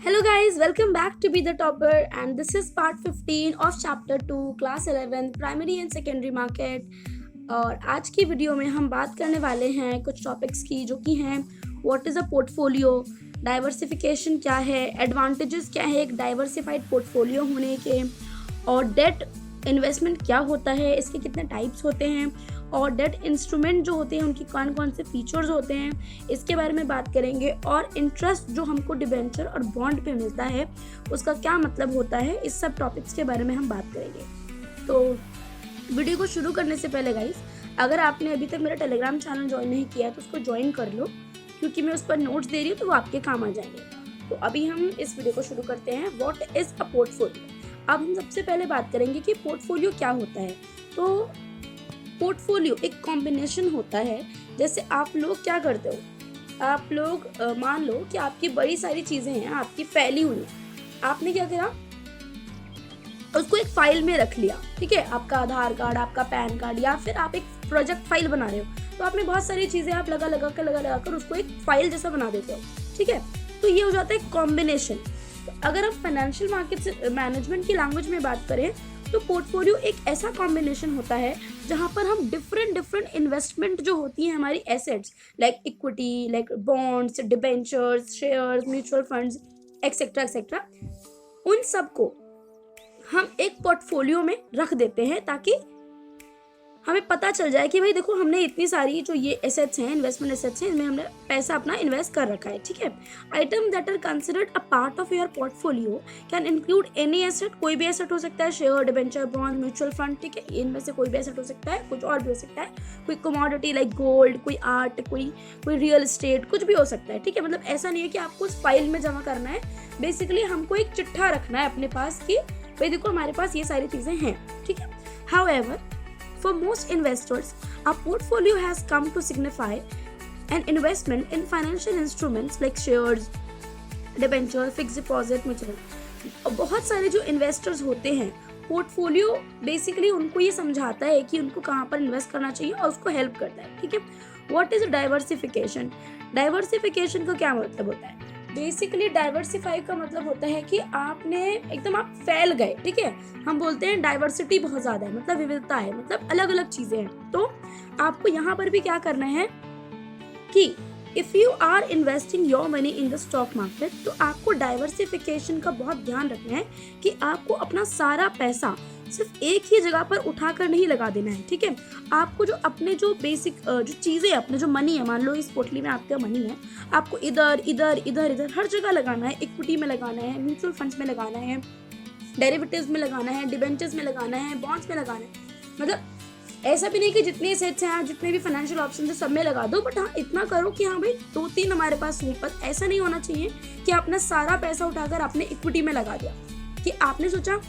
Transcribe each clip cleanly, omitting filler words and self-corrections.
Hello guys, welcome back to Be the Topper, and this is part 15 of chapter 2 class 11 primary and secondary market। और आज की video में हम बात करने वाले हैं कुछ टॉपिक्स की जो कि हैं what is a portfolio, diversification क्या है, एडवांटेजेस क्या है एक डाइवर्सिफाइड पोर्टफोलियो होने के, और डेट इन्वेस्टमेंट क्या होता है, इसके कितने टाइप्स होते हैं, और डेट इंस्ट्रूमेंट जो होते हैं उनकी कौन कौन से फीचर्स होते हैं इसके बारे में बात करेंगे। और इंटरेस्ट जो हमको डिबेंचर और बॉन्ड पे मिलता है उसका क्या मतलब होता है, इस सब टॉपिक्स के बारे में हम बात करेंगे। तो वीडियो को शुरू करने से पहले गाइस, अगर आपने अभी तक मेरा टेलीग्राम चैनल ज्वाइन नहीं किया है तो उसको ज्वाइन कर लो, क्योंकि मैं उस पर नोट्स दे रही हूँ तो वो आपके काम आ जाएंगे। तो अभी हम इस वीडियो को शुरू करते हैं। What is a portfolio. अब हम सबसे पहले बात करेंगे कि पोर्टफोलियो क्या होता है। तो पोर्टफोलियो एक कॉम्बिनेशन होता है। जैसे आप लोग क्या करते हो, आप लोग मान लो कि आपकी बड़ी सारी चीज़ें हैं आपकी फैली हुई हैं, आपने क्या करा, उसको एक फाइल में रख लिया। ठीक है, आपका आधार कार्ड, आपका पैन कार्ड, या फिर आप एक प्रोजेक्ट फाइल बना रहे हो तो आपने बहुत सारी चीज़ें आप लगा कर उसको एक फाइल जैसा बना देते हो। ठीक है, तो ये हो जाता है कॉम्बिनेशन। तो अगर हम फाइनेंशियल मार्केट से मैनेजमेंट की लैंग्वेज में बात करें तो पोर्टफोलियो एक ऐसा कॉम्बिनेशन होता है जहाँ पर हम डिफरेंट इन्वेस्टमेंट जो होती हैं हमारी assets, like equity, like bonds, debentures, shares, mutual funds, etcetera, उन सबको हम एक पोर्टफोलियो में रख देते हैं ताकि हमें पता चल जाए कि भाई देखो, हमने इतनी सारी जो ये एसेट्स हैं, इन्वेस्टमेंट एसेट्स हैं, इनमें हमने पैसा अपना इन्वेस्ट कर रखा है। ठीक है, item that are considered a part of your portfolio can include any asset. कोई भी एसेट हो सकता है, share, debenture, bond, mutual fund. ठीक है, इनमें से कोई भी एसेट हो सकता है, कुछ और भी हो सकता है, कोई कमोडिटी लाइक गोल्ड, कोई आर्ट, कोई रियल एस्टेट, कुछ भी हो सकता है। ठीक है, मतलब ऐसा नहीं है कि आपको उस फाइल में जमा करना है। बेसिकली हमको एक चिट्ठा रखना है अपने पास कि भाई देखो हमारे पास ये सारी चीज़ें हैं। ठीक है, however for most investors, a portfolio has come to signify an investment in financial instruments like shares, debenture, fixed deposit, mutual। बहुत सारे जो इन्वेस्टर्स होते हैं, पोर्टफोलियो बेसिकली उनको ये समझाता है कि उनको कहाँ पर इन्वेस्ट करना चाहिए और उसको हेल्प करता है। ठीक है, व्हाट इज डाइवर्सिफिकेशन। डाइवर्सिफिकेशन का क्या मतलब होता है? बेसिकली डाइवर्सिफाई का मतलब होता है कि आपने एकदम आप फैल गए। ठीक है, हम बोलते हैं डाइवर्सिटी बहुत ज़्यादा है, मतलब विविधता है, मतलब अलग अलग चीज़ें हैं। तो आपको यहाँ पर भी क्या करना है कि if you are investing your money in the stock market, तो आपको डाइवर्सिफिकेशन का बहुत ध्यान रखना है कि आपको अपना सारा पैसा सिर्फ एक ही जगह पर उठाकर नहीं लगा देना है। ठीक है, आपको जो अपने जो बेसिक जो चीज़ें, अपने जो मनी है, मान लो इस पोटली में आपका मनी है, आपको इधर इधर इधर इधर हर जगह लगाना है। इक्विटी में लगाना है, म्यूचुअल फंड्स में लगाना है, डेरिवेटिव्स में लगाना है, डिबेंचर्स में लगाना है, बॉन्ड्स में लगाना है। मतलब ऐसा भी नहीं कि जितने एसेट्स हैं, जितने भी फाइनेंशियल ऑप्शन है सब में लगा दो, बट हाँ इतना करो कि हाँ भाई 2-3 हमारे पास हों। पर ऐसा नहीं होना चाहिए कि आपने सारा पैसा उठाकर आपने इक्विटी में लगा दिया, कि आपने सोचा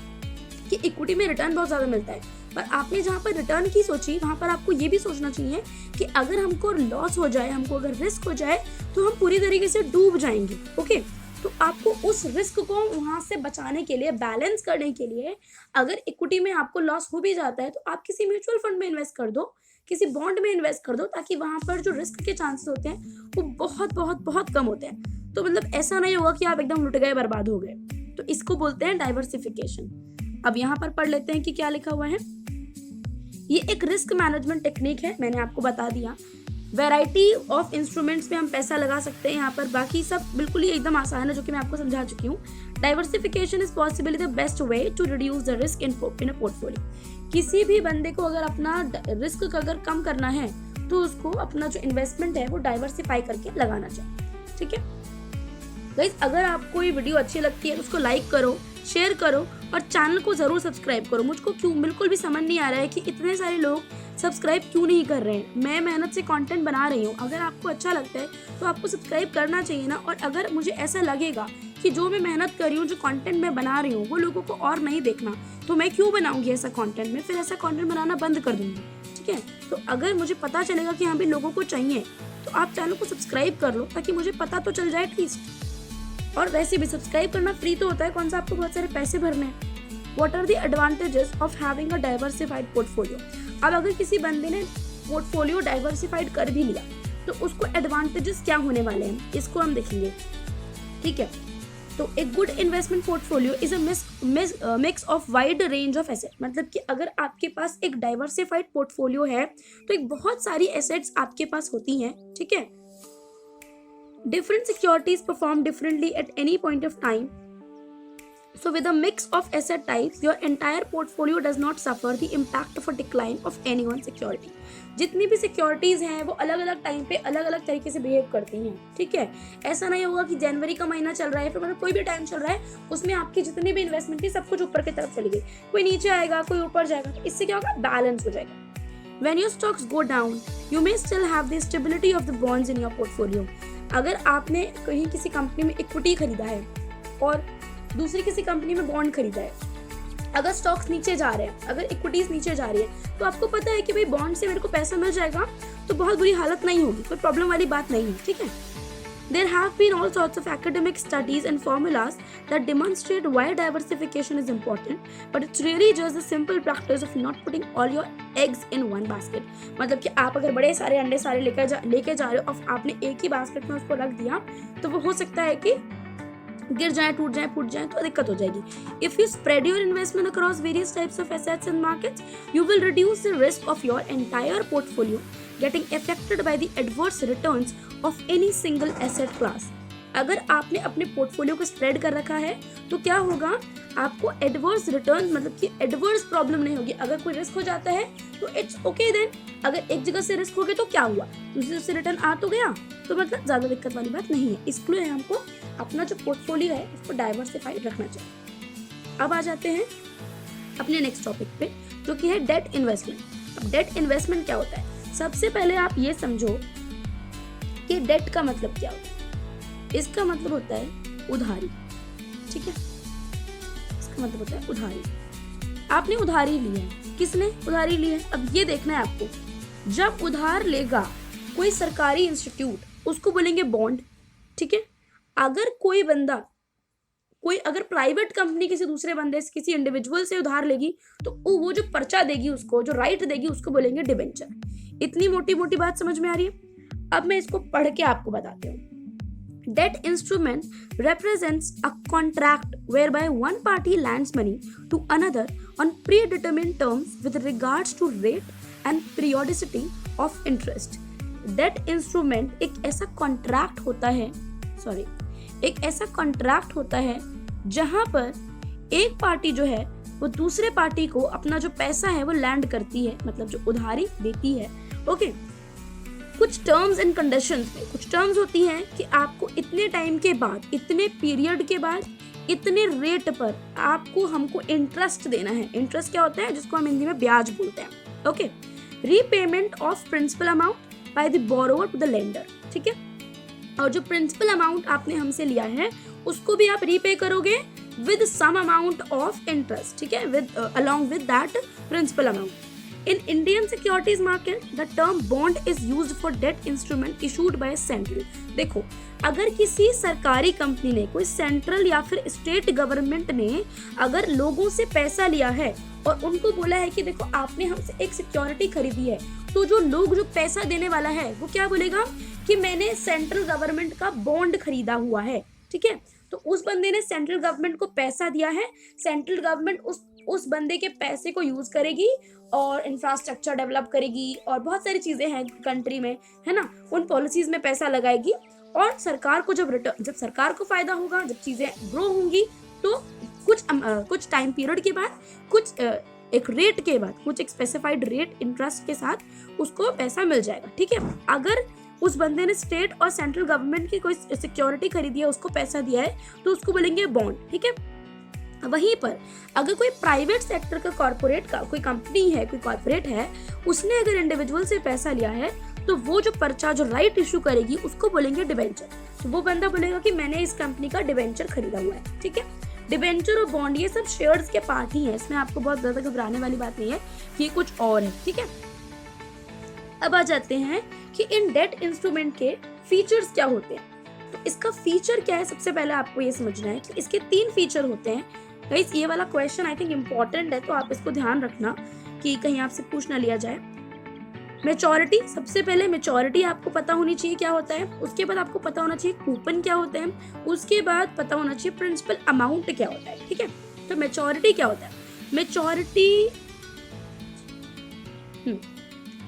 कि इक्विटी में रिटर्न बहुत ज़्यादा मिलता है, पर आपने जहाँ पर रिटर्न की सोची वहाँ पर आपको ये भी सोचना चाहिए कि अगर हमको लॉस हो जाए, हमको अगर रिस्क हो जाए तो हम पूरी तरीके से डूब जाएंगे। ओके, तो आपको उस रिस्क को वहाँ से बचाने के लिए, बैलेंस करने के लिए, अगर इक्विटी में आपको लॉस हो भी जाता है तो आप किसी म्यूचुअल फंड में इन्वेस्ट कर दो, किसी बॉन्ड में इन्वेस्ट कर दो, ताकि वहाँ पर जो रिस्क के चांसेस होते हैं वो बहुत कम होते हैं। तो मतलब ऐसा नहीं होगा कि आप एकदम लुट गए, बर्बाद हो गए। तो इसको बोलते हैं डाइवर्सिफिकेशन। अब यहाँ पर पढ़ लेते हैं कि क्या लिखा हुआ है। ये एक रिस्क मैनेजमेंट टेक्निक है, मैंने आपको बता दिया। वैरायटी ऑफ इंस्ट्रूमेंट्स में हम पैसा लगा सकते हैं यहाँ पर, बाकी सब बिल्कुल ही एकदम आसान है जो कि मैं आपको समझा चुकी हूँ। Diversification is possibly the best way to reduce the risk in a portfolio. किसी भी बंदे को अगर अपना रिस्क अगर कम करना है तो उसको अपना जो इन्वेस्टमेंट है वो डाइवर्सिफाई करके लगाना चाहिए। ठीक है गाइस, अगर आपको ये वीडियो अच्छी लगती है तो उसको लाइक करो, शेयर करो और चैनल को ज़रूर सब्सक्राइब करो। मुझको बिल्कुल भी समझ नहीं आ रहा है कि इतने सारे लोग सब्सक्राइब क्यों नहीं कर रहे हैं। मैं मेहनत से कंटेंट बना रही हूँ, अगर आपको अच्छा लगता है तो आपको सब्सक्राइब करना चाहिए ना। और अगर मुझे ऐसा लगेगा कि जो मैं मेहनत कर रही हूँ, जो कंटेंट मैं बना रही हूँ वो लोगों को और नहीं देखना, तो मैं क्यों बनाऊँगी ऐसा कंटेंट, मैं फिर ऐसा कंटेंट बनाना बंद कर दूँगी। ठीक है, तो अगर मुझे पता चलेगा कि हाँ भी लोगों को चाहिए तो आप चैनल को सब्सक्राइब कर लो, ताकि मुझे पता तो चल जाए एटलीस्ट। और वैसे भी सब्सक्राइब करना फ्री तो होता है, कौन सा आपको बहुत सारे पैसे भरने हैं। What are the advantages of having a diversified portfolio. अब अगर किसी बंदे ने पोर्टफोलियो डाइवर्सिफाइड कर भी लिया तो उसको एडवांटेजेस क्या होने वाले हैं, इसको हम देखेंगे। ठीक है, तो एक good investment portfolio is a mix of wide range of asset, मतलब कि अगर आपके पास एक डाइवर्सिफाइड पोर्टफोलियो है तो एक बहुत सारी एसेट्स आपके पास होती हैं, ठीक है। Different securities perform differently at any point of time. So with a mix of asset types, your entire portfolio does not suffer the impact of a decline of any one security. जितनी भी securities हैं वो अलग अलग time पे अलग अलग तरीके से बिहेव करती हैं, ठीक है। ऐसा नहीं होगा कि जनवरी का महीना चल रहा है फिर मतलब कोई भी टाइम चल रहा है उसमें आपकी जितनी भी इन्वेस्टमेंट थी सब कुछ ऊपर की तरफ चली गई, कोई नीचे आएगा कोई ऊपर जाएगा, तो इससे क्या होगा, बैलेंस हो जाएगा। When your stocks go down, you may still have the stability of the bonds in your portfolio. अगर आपने कहीं किसी कंपनी में इक्विटी खरीदा है और दूसरी किसी कंपनी में बॉन्ड खरीदा है, अगर स्टॉक्स नीचे जा रहे हैं, अगर इक्विटीज नीचे जा रही है, तो आपको पता है कि भाई बॉन्ड से मेरे को पैसा मिल जाएगा तो बहुत बुरी हालत नहीं होगी, कोई प्रॉब्लम वाली बात नहीं है, ठीक है। There have been all sorts of academic studies and formulas that demonstrate why diversification is important, but it's really just the simple practice of not putting all your eggs in one basket. मतलब कि आप अगर बड़े सारे अंडे सारे लेके जा रहे हो और आपने एक ही बास्केट में उसको रख दिया तो वो हो सकता है कि गिर जाए, टूट जाए, फूट जाए तो दिक्कत हो जाएगी। If you spread your investment across various types of assets and markets, you will reduce the risk of your entire portfolio getting affected by the adverse returns of any single asset class. अगर आपने अपने portfolio को spread कर रखा है तो क्या होगा, आपको एडवर्स रिटर्न मतलब कि एडवर्स प्रॉब्लम नहीं होगी। अगर कोई रिस्क हो जाता है तो इट्स ओके देन, अगर एक जगह से रिस्क हो गया तो क्या हुआ, दूसरी से रिटर्न आ तो गया, तो मतलब ज्यादा दिक्कत वाली बात नहीं है। इसलिए हमको अपना जो पोर्टफोलियो है उसको डाइवर्सिफाइड रखना चाहिए। अब आ जाते हैं अपने नेक्स्ट टॉपिक पे जो कि है डेट इन्वेस्टमेंट। अब डेट इन्वेस्टमेंट क्या होता है, सबसे पहले आप ये समझो कि डेट का मतलब क्या होता है। इसका मतलब होता है उधारी, ठीक है, इसका मतलब होता है उधारी। आपने उधारी ली है, किसने उधारी ली है, अब ये देखना है आपको। जब उधार लेगा कोई सरकारी इंस्टीट्यूट उसको बोलेंगे बॉन्ड, ठीक है। अगर कोई बंदा कोई अगर प्राइवेट कंपनी किसी दूसरे बंदे से किसी इंडिविजुअल से उधार लेगी तो वो जो पर्चा देगी उसको, जो राइट देगी उसको बोलेंगे डिबेंचर। इतनी मोटी मोटी बात समझ में आ रही है। अब मैं इसको पढ़ के आपको बताती हूँ। Debt instrument represents a contract whereby one party lends money to another on predetermined terms with regards to rate and periodicity of interest. Debt instrument एक ऐसा कॉन्ट्रैक्ट होता है जहां पर एक पार्टी जो है वो दूसरे पार्टी को अपना जो पैसा है वो लैंड करती है, मतलब जो उधारी देती है, ओके। कुछ टर्म्स एंड कंडीशंस में कुछ टर्म्स होती हैं कि आपको इतने टाइम के बाद, इतने पीरियड के बाद, इतने रेट पर आपको हमको इंटरेस्ट देना है। इंटरेस्ट क्या होता है, जिसको हम हिंदी में ब्याज बोलते हैं, okay. Repayment of principal amount by the borrower to the lender, ठीक है। और जो प्रिंसिपल अमाउंट आपने हमसे लिया है उसको भी आप रीपे करोगे with some amount of interest, ठीक है, with along with that principal amount. In Indian securities market, the term bond is used for debt instrument issued by central. देखो, अगर किसी सरकारी कंपनी ने, कोई सेंट्रल या फिर स्टेट गवर्नमेंट ने अगर लोगों से पैसा लिया है और उनको बोला है कि देखो आपने हमसे एक सिक्योरिटी खरीदी है, तो जो लोग जो पैसा देने वाला है वो क्या बोलेगा कि मैंने सेंट्रल गवर्नमेंट का बॉन्ड खरीदा हुआ है, ठीक है। तो उस बंदे ने सेंट्रल गवर्नमेंट को पैसा दिया है, सेंट्रल गवर्नमेंट उस बंदे के पैसे को यूज करेगी और इंफ्रास्ट्रक्चर डेवलप करेगी और बहुत सारी चीजें हैं कंट्री में, है ना, उन पॉलिसीज में पैसा लगाएगी और सरकार को जब सरकार को फायदा होगा, जब चीजें ग्रो होंगी तो कुछ टाइम पीरियड के बाद, कुछ एक रेट के बाद, कुछ एक स्पेसिफाइड रेट इंटरेस्ट के साथ उसको पैसा मिल जाएगा, ठीक है। अगर उस बंदे ने स्टेट और सेंट्रल गवर्नमेंट की कोई सिक्योरिटी खरीदी है, उसको पैसा दिया है, तो उसको बोलेंगे बॉन्ड, ठीक है। वहीं पर अगर कोई प्राइवेट सेक्टर का कॉर्पोरेट का कोई कंपनी है, कोई कॉर्पोरेट है, उसने अगर इंडिविजुअल से पैसा लिया है तो वो जो पर्चा, जो राइट इशू करेगी उसको बोलेंगे डिबेंचर। तो वो बंदा बोलेगा कि मैंने इस कंपनी का डिबेंचर खरीदा हुआ है, ठीक है। डिबेंचर और बॉन्ड ये सब शेयर्स के पार्ट ही है, इसमें आपको बहुत ज्यादा घबराने वाली बात नहीं है, ये कुछ और है, ठीक है। अब आ जाते हैं कि इन डेट इंस्ट्रूमेंट के फीचर्स क्या होते हैं। तो इसका फीचर क्या है, सबसे पहले आपको ये समझना है कि इसके 3 फीचर होते हैं। गाइस, ये वाला क्वेश्चन आई थिंक इम्पोर्टेंट है, तो आप इसको ध्यान रखना कि कहीं आपसे पूछ ना लिया जाए। मैच्योरिटी, सबसे पहले मैच्योरिटी आपको पता होनी चाहिए क्या होता है, उसके बाद आपको पता होना चाहिए कूपन क्या होता है, उसके बाद पता होना चाहिए प्रिंसिपल अमाउंट क्या होता है, ठीक है। तो मैच्योरिटी क्या होता है,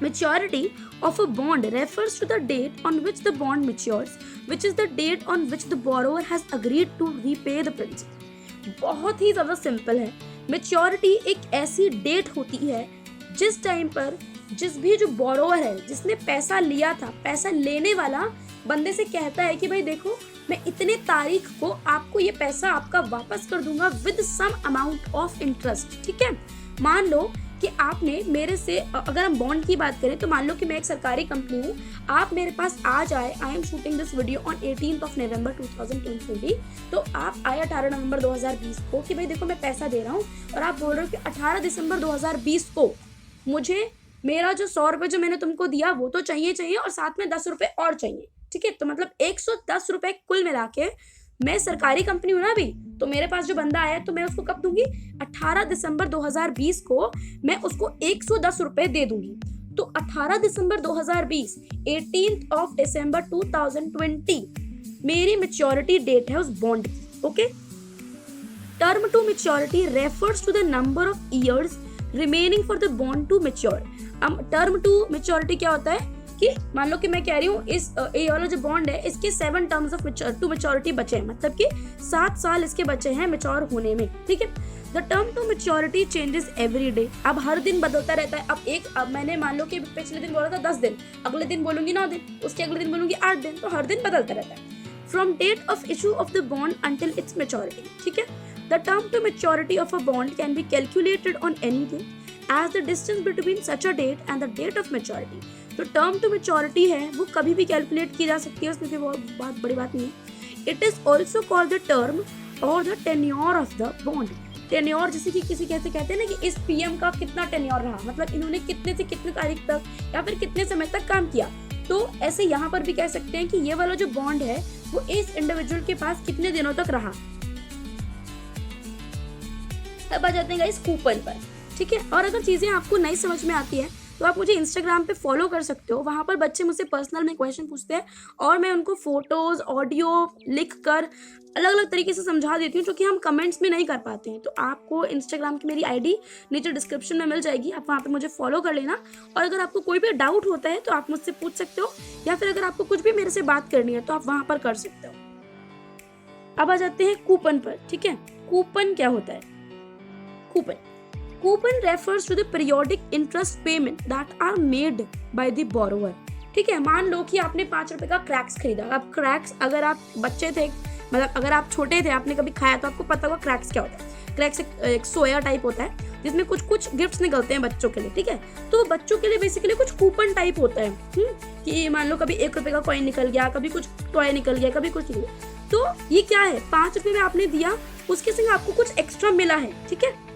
maturity of a bond refers to the date on which the bond matures, which is the date on which the borrower has agreed to repay the principal। बहुत ही ज़्यादा सिंपल है। मैच्योरिटी एक ऐसी डेट होती है जिस टाइम पर जिस भी जो बोरोवर है, जिसने पैसा लिया था, पैसा लेने वाला बंदे से कहता है कि भाई देखो मैं इतने तारीख को आपको ये पैसा आपका वापस कर दूंगा with some amount of interest, ठीक है। मान लो कि आपने मेरे से, अगर हम बॉन्ड की बात करें तो मान लो कि मैं एक सरकारी कंपनी हूँ, आप मेरे पास आज आए, I am shooting this video on 18 नवंबर 2020, तो आप आए 18 नवंबर 2020 को कि भाई देखो मैं पैसा दे रहा हूँ, और आप बोल रहे हो कि 18 दिसंबर 2020 को मुझे मेरा जो 100 रुपये जो मैंने तुमको दिया वो तो चाहिए और साथ में 10 रुपये और चाहिए, ठीक है। तो मतलब 110 रुपये कुल मिला के, मैं सरकारी कंपनी हूँ ना अभी, तो मेरे पास जो बंदा आया तो मैं उसको कब दूंगी, 18 दिसंबर 2020 को मैं उसको 110 रुपये दे दूंगी। तो 18 दिसंबर 2020, 18 दिसंबर 2020 मेरी मैच्योरिटी डेट है उस बॉन्ड की, okay. Term to maturity refers to the number of years remaining for the bond to mature. अब टर्म टू मैच्योरिटी क्या होता है कि मान लो कि मैं कह रही हूँ इस ये वाला जो बॉन्ड है इसके 7 टर्म्स ऑफ टू मैच्योरिटी बचे हैं, मतलब कि 7 साल इसके बचे हैं मैच्योर होने में, ठीक है। The term to maturity changes every day. अब हर दिन बदलता रहता है। अब मैंने मान लो कि पिछले दिन बोला था 10 दिन, अगले दिन बोलूंगी 9 दिन, उसके अगले दिन बोलूंगी 8 दिन, तो हर दिन बदलता रहता है। From date of issue of the bond until its maturity, ठीक है। The term to maturity of a bond can be calculated on any day as the distance between such a date and the date of maturity. तो term to maturity है वो कभी भी calculate की जा सकती है, उसमें बहुत बड़ी बात नहीं है। It is also called the term और the tenure of the bond. Tenure जैसे कि किसी कैसे कहते हैं ना कि इस पीएम का कितना टेन्योर रहा, मतलब इन्होंने कितने से कितने तारीख तक या फिर कितने समय तक काम किया। तो ऐसे यहाँ पर भी कह सकते हैं कि ये वाला जो बॉन्ड है वो इस इंडिविजुअल के पास कितने दिनों तक रहा। अब आ जाते हैं गाइस कूपन पर, ठीक है। और अगर चीजें आपको नहीं समझ में आती है तो आप मुझे इंस्टाग्राम पे फॉलो कर सकते हो। वहाँ पर बच्चे मुझसे पर्सनल में क्वेश्चन पूछते हैं और मैं उनको फोटोज ऑडियो लिख कर अलग अलग तरीके से समझा देती हूँ, जो कि हम कमेंट्स में नहीं कर पाते हैं। तो आपको इंस्टाग्राम की मेरी आईडी नीचे डिस्क्रिप्शन में मिल जाएगी, आप वहाँ पे मुझे फॉलो कर लेना। और अगर आपको कोई भी डाउट होता है तो आप मुझसे पूछ सकते हो, या फिर अगर आपको कुछ भी मेरे से बात करनी है तो आप वहाँ पर कर सकते हो। अब आ जाते हैं कूपन पर, ठीक है। कूपन क्या होता है? Coupon refers to the periodic interest payment that are made by the borrower, ठीक है। मान लो कि आपने 5 रुपए का क्रैक्स खरीदा। अब क्रैक्स, अगर आप बच्चे थे, मतलब अगर आप छोटे थे, आपने कभी खाया तो आपको पता होगा क्रैक्स क्या होता है। क्रैक्स एक सोया टाइप होता है जिसमें कुछ गिफ्ट्स निकलते हैं बच्चों के लिए, ठीक है। तो बच्चों के लिए बेसिकली कुछ कूपन टाइप होता है, कि मान लो कभी 1 रुपए का कॉइन निकल गया, कभी कुछ टॉय निकल गया, कभी कुछ निकल गया। तो ये क्या है, 5 रुपए में आपने दिया, उसके संग आपको कुछ एक्स्ट्रा मिला है, ठीक है।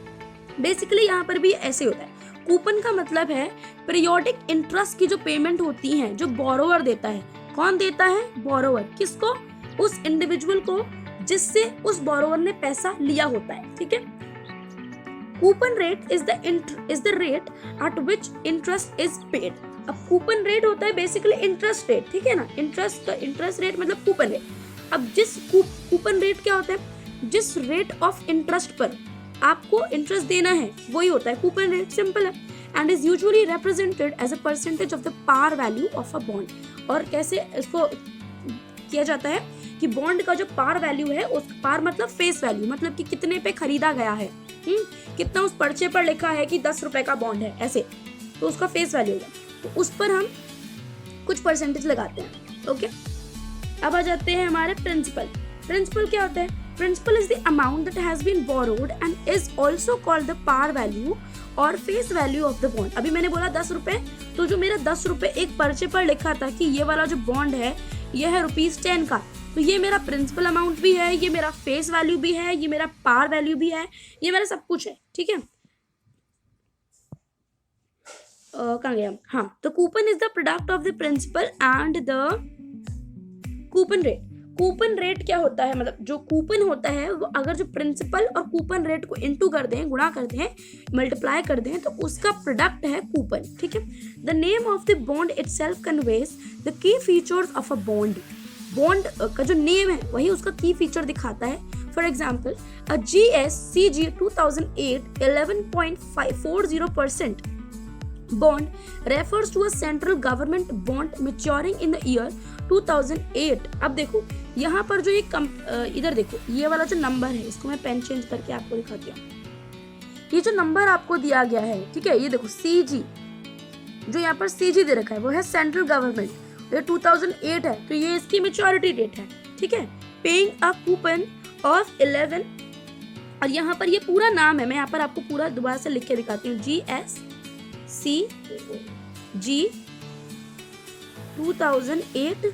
बेसिकली यहाँ पर भी ऐसे होता है। कूपन का मतलब है पीरियोडिक इंटरेस्ट की जो पेमेंट होती है, जो बोरोवर देता है। कौन देता है? बोरोवर। किसको? उस इंडिविजुअल को जिससे उस बोरोवर ने पैसा लिया होता है, ठीक है। Coupon rate is the rate at which interest is paid. अब कूपन रेट होता है बेसिकली इंटरेस्ट रेट, ठीक है ना। इंटरेस्ट रेट मतलब कूपन रेट। अब जिस कूपन रेट क्या होता है, जिस रेट ऑफ इंटरेस्ट पर आपको इंटरेस्ट देना है वही होता है कूपन रेट, सिंपल है। And is usually represented as a percentage of the par value of a bond. और कैसे इसको किया जाता है कि बॉन्ड का जो पार वैल्यू है, उस पार मतलब फेस वैल्यू, मतलब कि कितने पे खरीदा गया है, कितना उस पर्चे पर लिखा है कि 10 रुपए का बॉन्ड है, ऐसे, तो उसका फेस वैल्यू होगा। तो उस पर हम कुछ परसेंटेज लगाते हैं, ओके। अब आ जाते हैं हमारे प्रिंसिपल। प्रिंसिपल क्या होता है? Principal is the amount that has been borrowed and is also called the par value और face value of the bond। अभी मैंने बोला 10 रुपए, तो जो मेरा 10 रुपए एक पर्चे पर लिखा था कि ये वाला जो बॉन्ड है ये है ₹10 का, तो ये मेरा प्रिंसिपल अमाउंट भी है, ये मेरा फेस वैल्यू भी है, ये मेरा पार वैल्यू भी है, ये मेरा सब कुछ है, ठीक है। कहाँ गया? हाँ, तो coupon is the product of the principal and the coupon rate. Coupon rate क्या होता है, मतलब जो कूपन होता है वो अगर जो प्रिंसिपल और कूपन रेट को इनटू कर दें, गुणा कर दें, मल्टीप्लाई कर दें, तो उसका प्रोडक्ट है कूपन, ठीक है। The name of the bond itself conveys the key features of a bond. Bond का जो नेम है वही उसका की फीचर दिखाता है। For example a GSCG 2008 11.40% bond refers to a central government bond maturing in the year 2008। अब देखो यहाँ पर जो ये इधर देखो ये वाला जो नंबर है, इसको मैं पेन चेंज करके आपको दिखाती हूँ। ये जो नंबर आपको दिया गया है, ठीक है, ये देखो CG, जो यहाँ पर CG दे रखा है वो है सेंट्रल गवर्नमेंट, ये 2008 है, तो ये इसकी मेच्योरिटी डेट है, ठीक है। पेइंग अ कूपन ऑफ 11, और यहाँ पर ये पूरा नाम है, मैं यहाँ पर आपको पूरा दोबारा से लिख के दिखाती हूँ। GSCG 2008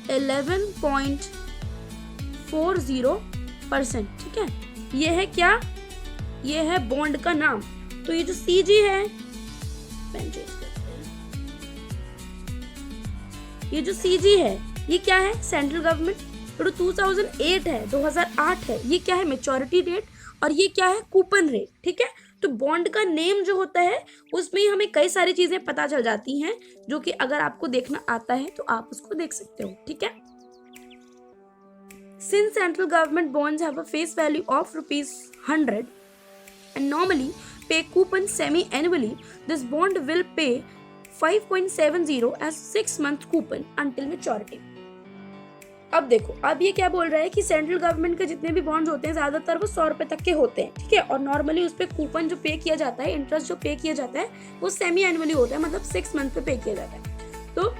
11.40%, ठीक है। ये है क्या, ये है बॉन्ड का नाम। तो ये जो CG है, ये जो CG है ये क्या है, सेंट्रल गवर्नमेंट, तो 2008 है, 2008 है, ये क्या है, मेच्योरिटी डेट, और ये क्या है, कूपन रेट, ठीक है। तो बॉन्ड का नेम जो होता है उसमें हमें कई सारी चीजें पता चल जाती हैं, जो कि अगर आपको देखना आता है तो आप उसको देख सकते हो, ठीक है। Since central government bonds have a face value of ₹100 and normally pay coupon semi-annually, this bond will pay 5.70 as 6-month coupon until maturity। अब देखो, अब ये क्या बोल रहा है कि सेंट्रल गवर्नमेंट के जितने भी बॉन्ड्स होते हैं ज्यादातर वो 100 रुपए तक के होते हैं, ठीक है, और नॉर्मली उस पे कूपन जो पे किया जाता है, इंटरेस्ट जो पे किया जाता है वो सेमी एनुअली होता है, मतलब 6 मंथ पे किया जाता है। तो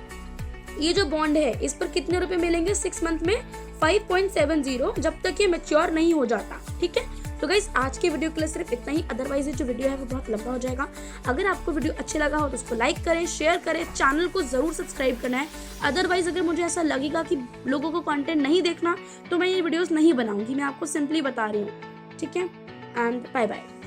ये जो बॉन्ड है इस पर कितने रुपए मिलेंगे 6 मंथ में, 5.70, जब तक ये मैच्योर नहीं हो जाता, ठीक है। तो गाइस आज के वीडियो के लिए सिर्फ इतना ही, अदरवाइज ये जो वीडियो है वो बहुत लंबा हो जाएगा। अगर आपको वीडियो अच्छा लगा हो तो उसको लाइक करें, शेयर करें, चैनल को जरूर सब्सक्राइब करना है। अदरवाइज अगर मुझे ऐसा लगेगा कि लोगों को कंटेंट नहीं देखना तो मैं ये वीडियोस नहीं बनाऊंगी, मैं आपको सिंपली बता रही हूँ, ठीक है। And bye bye.